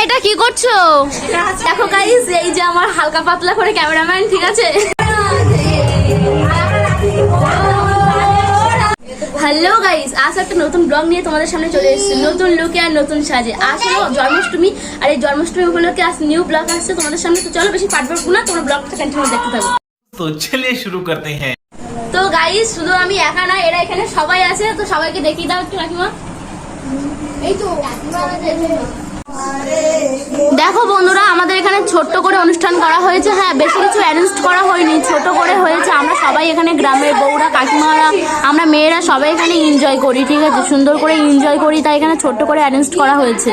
এটা কি করছো? দেখো গাইস, এই যে আমার হালকা পাতলা করে ক্যামেরাম্যান, ঠিক আছে? হ্যালো গাইস, আজ একটা নতুন ব্লগ নিয়ে তোমাদের সামনে চলে এসেছি, নতুন লুকে আর নতুন সাজে। আসলে জন্মাষ্টমী, আর এই জন্মাষ্টমী উপলক্ষে আজ নিউ ব্লগ আসছে তোমাদের সামনে। তো চলো বেশি পাঠবো না, তোমরা ব্লগটা কন্টিনিউ দেখতে থাকো। তো চলিয়ে শুরু করতে হ্যাঁ। তো গাইস, শুধু আমি একা না, এরা এখানে সবাই আছে। তো সবাইকে দেখিয়ে দাও একটু কাকিমা। এই তো দেখো বন্ধুরা, আমাদের এখানে ছোট্ট করে অনুষ্ঠান করা হয়েছে। হ্যাঁ, বেশি কিছু অ্যারেঞ্জ করা হয়নি, ছোট করে হয়েছে। আমরা সবাই এখানে গ্রামের বউরা, কাকিমারা, আমরা মেয়েরা সবাই এখানে এনজয় করি, ঠিক আছে? সুন্দর করে এনজয় করি, তাই এখানে ছোট্ট করে অ্যারেঞ্জ করা হয়েছে।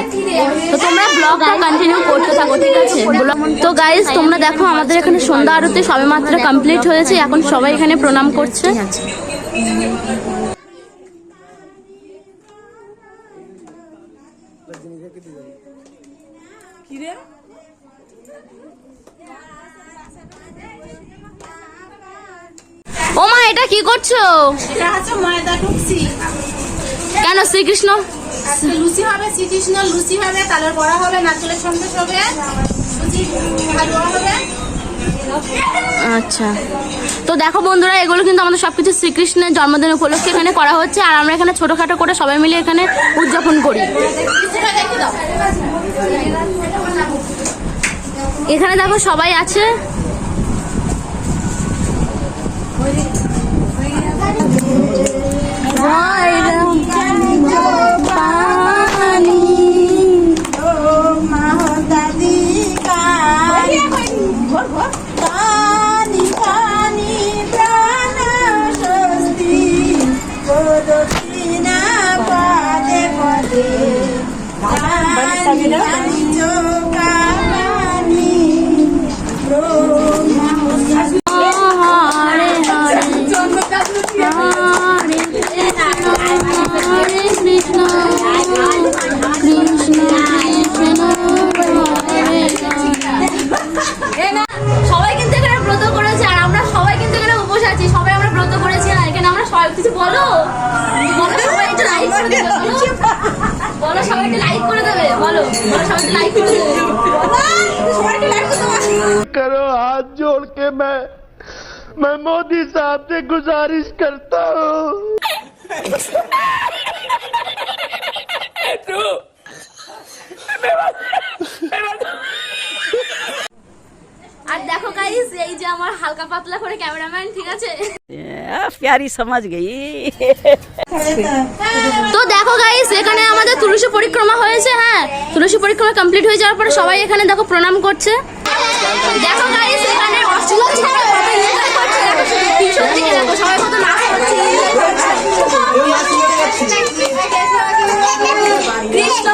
তো তোমরা ব্লগটা কন্টিনিউ করতে থাকো, ঠিক আছে? তো গাইস, তোমরা দেখো আমাদের এখানে সন্ধ্যা আরতি সবেমাত্র কমপ্লিট হয়েছে। এখন সবাই এখানে প্রণাম করছে। ও মা, এটা কি করছো? এটা হচ্ছে ময়দা ঢুকছি। কেন শ্রীকৃষ্ণ? আজকে লুচি হবে, শ্রীকৃষ্ণ লুচি হবে, তালের বড়া হবে, নারকেলের সন্দেশ হবে, সুজি হালুয়া হবে। আচ্ছা, তো দেখো বন্ধুরা, এগুলো কিন্তু আমাদের সবকিছু শ্রীকৃষ্ণের জন্মদিন উপলক্ষে এখানে করা হচ্ছে। আর আমরা এখানে ছোটখাটো করে সবাই মিলে এখানে উদযাপন করি। এখানে দেখো সবাই আছে। সবাই কিন্তু এখানে ব্রত করেছে, আর আমরা সবাই কিন্তু এখানে উপোস আছি। সবাই আমরা ব্রত করেছি। আর এখানে আমরা সবাই কিছু বলো, সবাই একটু লাইক করে দেবে। বলো, সবাই একটু লাইক করে দেবে। বলো, সবাই একটু লাইক করে দেবে। करो हाथ जोड़ के मैं मोदी साहब से गुजारिश करता हूँ। আর দেখো গাইস, এই যে আমার হালকা পাতলা করে ক্যামেরাম্যান, ঠিক আছে? प्यारी समझ गई। তো দেখো গাইস, এখানে আমাদের তুলসী পরিক্রমা হয়েছে। হ্যাঁ, তুলসী পরিক্রমা কমপ্লিট হয়ে যাওয়ার পরে সবাই এখানে দেখো প্রণাম করছে। দেখো গাইস, এখানে অষ্টমী সবাই কত এনজয় করছে। দেখো ভীষণ দিকে দেখো সবাই কত নাচ করছে, এনজয় করছে। কৃষ্ণ